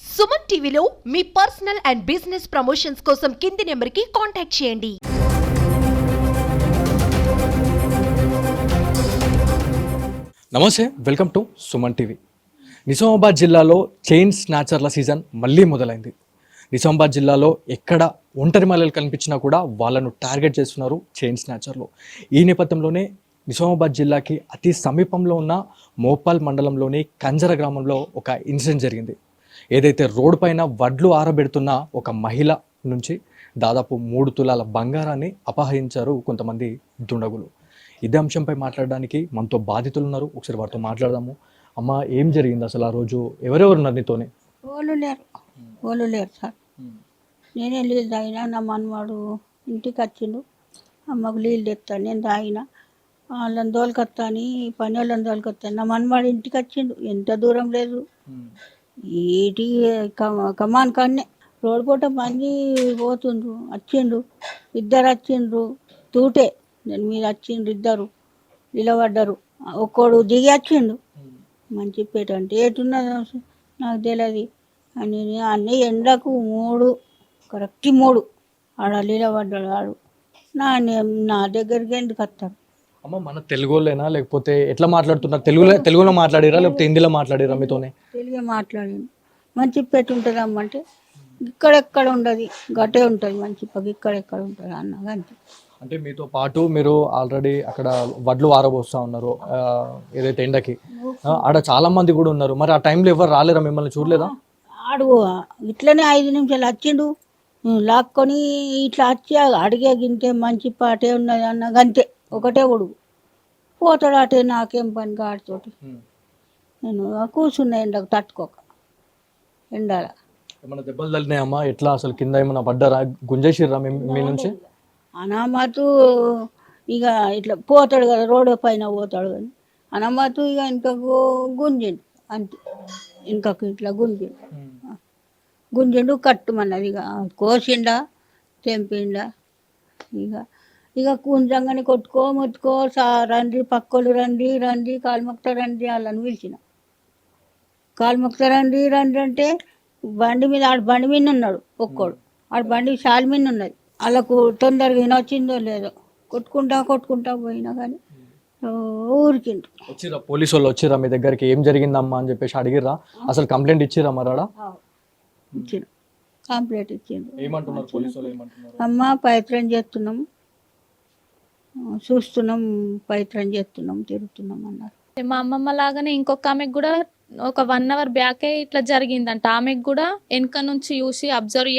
సుమన్ టీవీలో మీ personal and business promotions కోసం కింది నెంబర్కి కాంటాక్ట్ చేయండి. నమస్తే, welcome to Suman TV. Nizamabad జిల్లాలో చైన్ స్నాచర్ల సీజన్ మళ్ళీ మొదలైంది. నిజామాబాద్ జిల్లాలో ఎక్కడ ఒంటరి మహిళలు కనిపించినా కూడా వాళ్ళను టార్గెట్ చేస్తున్నారు చైన్ స్నాచర్లు. ఈ నేపథ్యంలోనే నిజామాబాద్ జిల్లాకి అతి సమీపంలో ఉన్న మోపాల్ మండలంలోని కంజర గ్రామంలో ఒక ఇన్సిడెంట్ జరిగింది. ఏదైతే రోడ్డు పైన వడ్లు ఆరబెడుతున్న ఒక మహిళ నుంచి దాదాపు 3 తులాల బంగారాన్ని అపహరించారు కొంతమంది దుండగులు. ఇదే అంశంపై మాట్లాడడానికి మనతో బాధితులు ఉన్నారు. ఒకసారి వారితో మాట్లాడదాము. అమ్మ, ఏం జరిగింది అసలు? ఆ రోజు ఎవరెవరు ఉన్నారు నీతోనే? వాళ్ళు లేరు సార్. నేనే నీళ్ళు తాగినా. నా మనవాడు ఇంటికి వచ్చిండు. అమ్మకు నీళ్ళు తెస్తాను, నేను తాగిన. వాళ్ళని తోలుకొస్తా అని పని వాళ్ళని తోలుకొస్తాను. నా మనవాడు ఇంటికి వచ్చిండు. ఎంత దూరం లేదు, ఈటి కమాన్ కాన్నే రోడ్డు పూట మంది పోతుండ్రు. వచ్చిండ్రు, ఇద్దరు వచ్చిండ్రు. తూటే నేను మీద వచ్చిండ్రు, ఇద్దరు నిలబడ్డారు. ఒక్కడు దిగి వచ్చిండు. మంచిపేట అంటే ఏటున్నదో నాకు తెలియదు అని అన్నీ ఎండకు 3 కరెక్ట్ 3 ఆడ నిలబడ్డాడు. ఆడు నా దగ్గరికి ఎందుకు వస్తారు? అమ్మ, మన తెలుగులోనా లేకపోతే ఎట్లా మాట్లాడుతున్నారు? తెలుగులో మాట్లాడిరా లేకపోతే హిందీలో మాట్లాడిరా మీతోనే? తెలుగే మాట్లాడింది. మంచిపేట ఉంటుంది అమ్మంటే ఇక్కడెక్కడ ఉండదు, గట్టే ఉంటుంది మంచిపకి, ఇక్కడెక్కడ ఉంటుంది అన్న అంతే. అంటే మీతో పాటు మీరు ఆల్రెడీ అక్కడ వడ్లు ఆరబోస్తూ ఉన్నారు, ఏదైతే ఎండకి. ఆడ చాలా మంది కూడా ఉన్నారు. మరి ఆ టైంలో ఎవరు రాలేరా? మిమ్మల్ని చూడలేదా? ఆడు ఇట్లనే 5 నిమిషాలు వచ్చిండు. లాక్కొని ఇట్లా వచ్చి అడిగే గింటే మంచి పాటే ఉన్నది అన్న గంతే. ఒకటే ఉడుగు పోతాడు అటే. నాకేం పని గాడితోటి. నేను కూర్చున్నా ఎండకు తట్టుకోక ఎండాల. ఏమన్నా దెబ్బలు తగిలినాయమ్మా? ఎట్లా అసలు? కింద ఏమన్నా పడ్డారా? గుంజేసిర్రా మీ నుంచి? అనామతు ఇక ఇట్లా పోతాడు కదా, రోడ్డు పైన పోతాడు కానీ అనామతు ఇక ఇంకకు గుంజిండు అంతే. ఇంకకు ఇట్లా గుంజిండు కట్టుమన్నది. ఇక కోసిండా తెంపిండా. ఇక కుంజంగానే కొట్టుకో ముట్టుకో రండి, పక్కోళ్ళు రండి కాలుమొక్త రండి వాళ్ళని పిలిచిన. కాలుమొక్త రండి అంటే బండి మీద, ఆడ బండి మీద ఉన్నాడు ఒక్కోడు. ఆడ బండి షాల్ మీద ఉన్నది. వాళ్ళకు తొందరగా వినొచ్చిందో లేదో కొట్టుకుంటా పోయినా కానీ ఊరికిండు. వచ్చిరా పోలీసు వాళ్ళు? వచ్చిరా మీ దగ్గరికి? ఏం జరిగిందమ్మా అని చెప్పేసి అడిగిర్రా? అసలు కంప్లైంట్ ఇచ్చిరా మరాడా? ఇచ్చిన కంప్లైంట్ ఇచ్చిండు. ఏమంటున్నారు పోలీసు వాళ్ళు? ఏమంటున్నారు? అమ్మ ప్రయత్నం చేస్తున్నాం, చూస్తున్నాం, ప్రయత్నం చేస్తున్నాం, తిరుగుతున్నాం అన్నారు. మా అమ్మమ్మ లాగానే ఇంకొక ఆమెకు కూడా ఒక 1 అవర్ బ్యాకే ఇట్లా జరిగిందంట. ఆమెకు కూడా వెనక నుంచి చూసి అబ్జర్వ్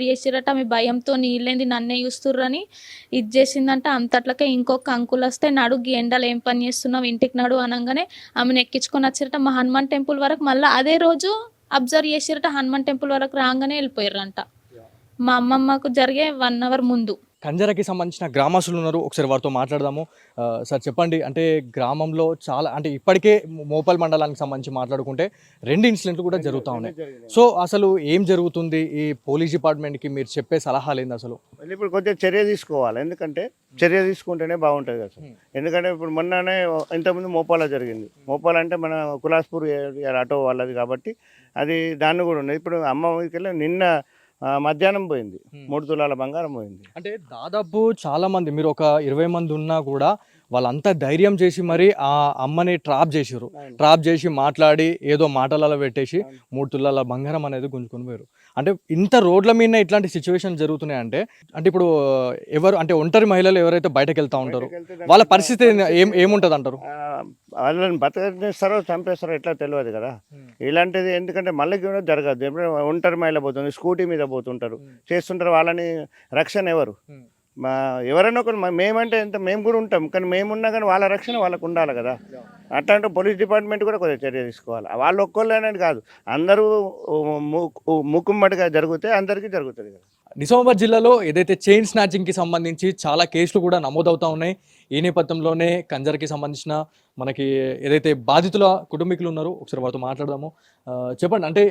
చేసిరట. ఆమె భయంతో నీళ్ళేంది నన్నే చూస్తుర్రని ఇది చేసిందంట. అంతట్లకే ఇంకొక అంకుల్ వస్తే నడు ఎండలు ఏం పని చేస్తున్నావు, ఇంటికి నడు అనగానే ఆమెను ఎక్కించుకొని వచ్చిరట మా హనుమాన్ టెంపుల్ వరకు. మళ్ళీ అదే రోజు అబ్జర్వ్ చేసిరట. హనుమాన్ టెంపుల్ వరకు రాగానే వెళ్ళిపోయారంట. మా అమ్మమ్మకు జరిగే 1 అవర్ ముందు. కంజరకి సంబంధించిన గ్రామస్తులు ఉన్నారు. ఒకసారి వారితో మాట్లాడదాము. సార్ చెప్పండి, అంటే గ్రామంలో చాలా, అంటే ఇప్పటికే మోపాల్ మండలానికి సంబంధించి మాట్లాడుకుంటే 2 ఇన్సిడెంట్లు కూడా జరుగుతూ ఉన్నాయి. సో అసలు ఏం జరుగుతుంది? ఈ పోలీస్ డిపార్ట్మెంట్కి మీరు చెప్పే సలహాలు ఏంది అసలు? ఇప్పుడు కొద్దిగా చర్య తీసుకోవాలి. ఎందుకంటే చర్య తీసుకుంటేనే బాగుంటుంది కదా సార్. ఎందుకంటే ఇప్పుడు మొన్ననే ఇంతకుముందు మోపాల జరిగింది. మోపాల్ అంటే మన కులాస్పూర్ ఆటో వాళ్ళది కాబట్టి అది దాన్ని కూడా ఉన్నది. ఇప్పుడు అమ్మ ఊరికెళ్ళి నిన్న మధ్యాహ్నం పోయింది, 3 తులాల బంగారం పోయింది. అంటే దాదాపు చాలా మంది, మీరు ఒక 20 మంది ఉన్నా కూడా వాళ్ళంతా ధైర్యం చేసి మరి ఆ అమ్మని ట్రాప్ చేసి మాట్లాడి ఏదో మాటలలో పెట్టేసి 3 తులాల బంగారం అనేది గుంజుకొని పోయారు. అంటే ఇంత రోడ్ల మీద ఇట్లాంటి సిచ్యువేషన్ జరుగుతున్నాయి అంటే ఇప్పుడు ఎవరు, అంటే ఒంటరి మహిళలు ఎవరైతే బయటకు వెళ్తా ఉంటారో వాళ్ళ పరిస్థితి ఏముంటుంది అంటారు? వాళ్ళని బతకనిస్తారో చంపేస్తారో ఎట్లా తెలియదు కదా. ఇలాంటిది ఎందుకంటే మళ్ళీ కూడా జరగదు. ఎప్పుడైనా ఒంటరి మహిళ పోతుంది, స్కూటీ మీద పోతుంటారు, చేస్తుంటారు. వాళ్ళని రక్షణ ఎవరు? ఎవరైనా ఒకరు. మేమంటే ఎంత మేము కూడా ఉంటాం, కానీ మేమున్నా కానీ వాళ్ళ రక్షణ వాళ్ళకు ఉండాలి కదా. అట్లాంటి పోలీస్ డిపార్ట్మెంట్ కూడా కొద్దిగా చర్య తీసుకోవాలి. వాళ్ళు ఒక్కళ్ళనేది కాదు, అందరూ ముక్కుమ్మడిగా జరిగితే అందరికీ జరుగుతుంది కదా. నిజామాబాద్ జిల్లాలో ఏదైతే చైన్ స్నాచింగ్కి సంబంధించి చాలా కేసులు కూడా నమోదవుతూ ఉన్నాయి. ఈ నేపథ్యంలోనే కంజర్కి సంబంధించిన మనకి ఏదైతే బాధితుల కుటుంబీకులు ఉన్నారో ఒకసారి వారితో మాట్లాడదాము. చెప్పండి, అంటే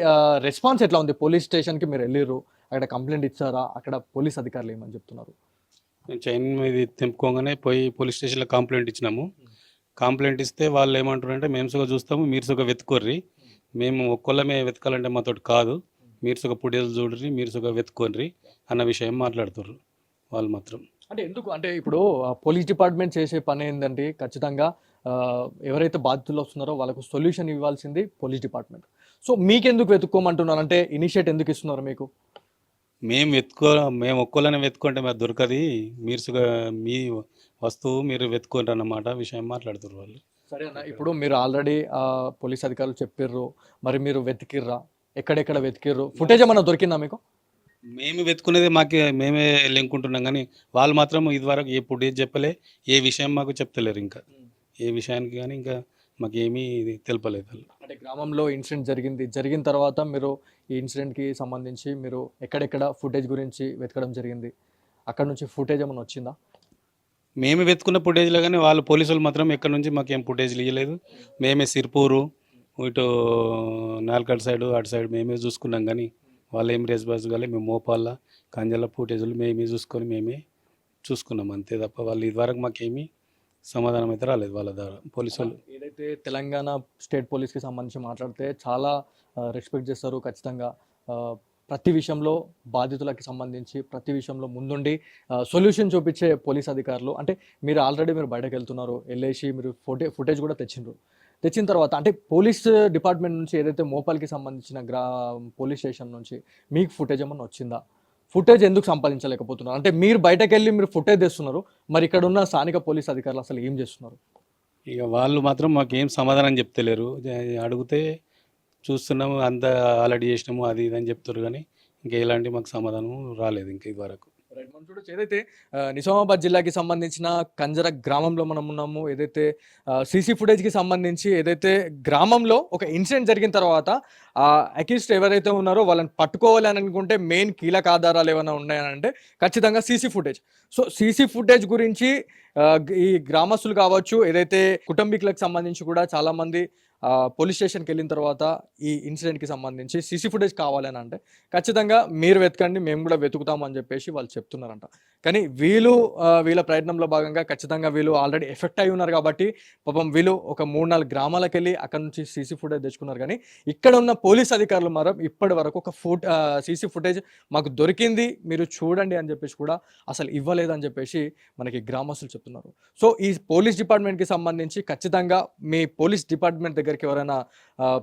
రెస్పాన్స్ ఎట్లా ఉంది? పోలీస్ స్టేషన్కి మీరు వెళ్ళిర్రు, అక్కడ కంప్లైంట్ ఇచ్చారా? అక్కడ పోలీస్ అధికారులు ఏమని చెప్తున్నారు? చైన్ మీద తెంపుకోగానే పోయి పోలీస్ స్టేషన్లో కంప్లైంట్ ఇచ్చినాము. కంప్లైంట్ ఇస్తే వాళ్ళు ఏమంటారంటే మేము సుగా చూస్తాము, మీరు సుగా వెతుకోర్రి, మేము ఒక్కళ్ళమే వెతకాలంటే మాతోటి కాదు, మీరు సుఖ పుడేలు చూడరి, మీరు సుఖ వెతుకోండి అన్న విషయం మాట్లాడుతుర్రు వాళ్ళు మాత్రం. అంటే ఎందుకు అంటే ఇప్పుడు పోలీస్ డిపార్ట్మెంట్ చేసే పని ఏంటంటే ఖచ్చితంగా ఆ, ఎవరైతే బాధితులు వస్తున్నారో వాళ్ళకు సొల్యూషన్ ఇవ్వాల్సింది పోలీస్ డిపార్ట్మెంట్. సో మీకెందుకు వెతుక్కోమంటున్నారు, అంటే ఇనిషియేట్ ఎందుకు ఇస్తున్నారు మీకు? మేము ఒక్కళ్ళనే వెతుకుంటే మరి దొరకది, మీరు సుఖ మీ వస్తువు మీరు వెతుకోండి అన్నమాట విషయం మాట్లాడుతుర్రు వాళ్ళు. సరే అన్న, ఇప్పుడు మీరు ఆల్రెడీ పోలీస్ అధికారులు చెప్పిర్రు, మరి మీరు వెతికిర్రా, ఎక్కడెక్కడ వెతికిర్రు, ఫుటేజ్ ఏమన్నా దొరికిందా మీకు? మేము వెతుకునేది మేమే లెంకుంటున్నాం, కానీ వాళ్ళు మాత్రం ఇదివరకు ఏ ఫుటేజ్ చెప్పలే, ఏ విషయం మాకు చెప్తలేరు. ఇంకా ఏ విషయానికి కానీ ఇంకా మాకు ఏమీ తెలపలేదు వాళ్ళు. అంటే గ్రామంలో ఇన్సిడెంట్ జరిగిన తర్వాత మీరు ఈ ఇన్సిడెంట్కి సంబంధించి మీరు ఎక్కడెక్కడ ఫుటేజ్ గురించి వెతకడం జరిగింది, అక్కడ నుంచి ఫుటేజ్ ఏమైనా వచ్చిందా? మేము వెతుకున్న ఫుటేజ్లో కానీ వాళ్ళు పోలీసులు మాత్రం ఎక్కడి నుంచి మాకేం ఫుటేజ్లు ఇవ్వలేదు. మేమే సిర్పూరు, ఇటు నాల్కడ్ సైడ్, అటు సైడ్ మేమే చూసుకున్నాం, కానీ వాళ్ళు ఏం రెస్పాన్స్ కాలే. మేము మోపాల కంజల ఫుటేజ్లు మేమే చూసుకొని మేమే చూసుకున్నాం అంతే తప్ప వాళ్ళు ఇదివరకు మాకేమీ సమాధానం అయితే రాలేదు వాళ్ళ ద్వారా పోలీసులు. ఏదైతే తెలంగాణ స్టేట్ పోలీస్కి సంబంధించి మాట్లాడితే చాలా రెస్పెక్ట్ చేస్తారు ఖచ్చితంగా. ప్రతి విషయంలో బాధితులకి సంబంధించి ప్రతి విషయంలో ముందుండి సొల్యూషన్ చూపించే పోలీస్ అధికారులు. అంటే మీరు ఆల్రెడీ బయటకు వెళ్తున్నారు, వెళ్ళేసి మీరు ఫుటేజ్ కూడా తెచ్చిన తర్వాత అంటే పోలీస్ డిపార్ట్మెంట్ నుంచి ఏదైతే మోపాల్కి సంబంధించిన పోలీస్ స్టేషన్ నుంచి మీకు ఫుటేజ్ ఏమన్నా వచ్చిందా? ఫుటేజ్ ఎందుకు సంపాదించలేకపోతున్నారు? అంటే మీరు బయటకు వెళ్ళి మీరు ఫుటేజ్ తెస్తున్నారు, మరి ఇక్కడ ఉన్న స్థానిక పోలీస్ అధికారులు అసలు ఏం చేస్తున్నారు? ఇక వాళ్ళు మాత్రం మాకు ఏం సమాధానం చెప్తలేరు. అడిగితే చూస్తున్నాము, అంత ఆల్రెడీ చేసినాము అది ఇది అని చెప్తారు, కానీ ఇంకా ఎలాంటి మాకు సమాధానం రాలేదు ఇంకా ఇదివరకు. రైట్, మనం చూడొచ్చు ఏదైతే నిజామాబాద్ జిల్లాకి సంబంధించిన కంజర గ్రామంలో మనం ఉన్నాము. ఏదైతే సీసీ ఫుటేజ్కి సంబంధించి ఏదైతే గ్రామంలో ఒక ఇన్సిడెంట్ జరిగిన తర్వాత అక్యూజ్డ్ ఎవరైతే ఉన్నారో వాళ్ళని పట్టుకోవాలి అని అనుకుంటే మెయిన్ కీలక ఆధారాలు ఏమైనా ఉన్నాయని అంటే ఖచ్చితంగా CC footage. So CC footage గురించి ఈ గ్రామస్తులు కావచ్చు, ఏదైతే కుటుంబీకులకు సంబంధించి కూడా చాలామంది పోలీస్ స్టేషన్కి వెళ్ళిన తర్వాత ఈ ఇన్సిడెంట్కి సంబంధించి సీసీ ఫుటేజ్ కావాలని అంటే ఖచ్చితంగా మీరు వెతకండి, మేము కూడా వెతుకుతాం అని చెప్పేసి వాళ్ళు చెప్తున్నారంట. కానీ వీళ్ళ ప్రయత్నంలో భాగంగా ఖచ్చితంగా వీళ్ళు ఆల్రెడీ ఎఫెక్ట్ అయి ఉన్నారు కాబట్టి పాపం వీళ్ళు ఒక 3-4 గ్రామాలకు వెళ్ళి అక్కడ నుంచి సీసీ ఫుటేజ్ తెచ్చుకున్నారు. కానీ ఇక్కడ ఉన్న పోలీస్ అధికారులు మాత్రం ఇప్పటి వరకు ఒక సీసీ ఫుటేజ్ మాకు దొరికింది మీరు చూడండి అని చెప్పేసి కూడా అసలు ఇవ్వలేదని చెప్పేసి మనకి గ్రామస్తులు చెప్తున్నారు. సో ఈ పోలీస్ డిపార్ట్మెంట్కి సంబంధించి ఖచ్చితంగా మీ పోలీస్ డిపార్ట్మెంట్ దగ్గరికి ఎవరైనా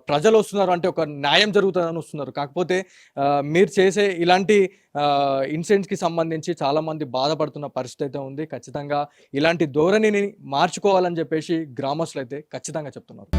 ప్రజలు వస్తున్నారు అంటే ఒక న్యాయం జరుగుతుందని వస్తున్నారు. కాకపోతే మీరు చేసే ఇలాంటి ఇన్సిడెంట్స్కి సంబంధించి చాలామంది బాధపడుతున్న పరిస్థితి అయితే ఉంది. ఖచ్చితంగా ఇలాంటి ధోరణిని మార్చుకోవాలని చెప్పేసి గ్రామస్తులు అయితే ఖచ్చితంగా చెప్తున్నారు.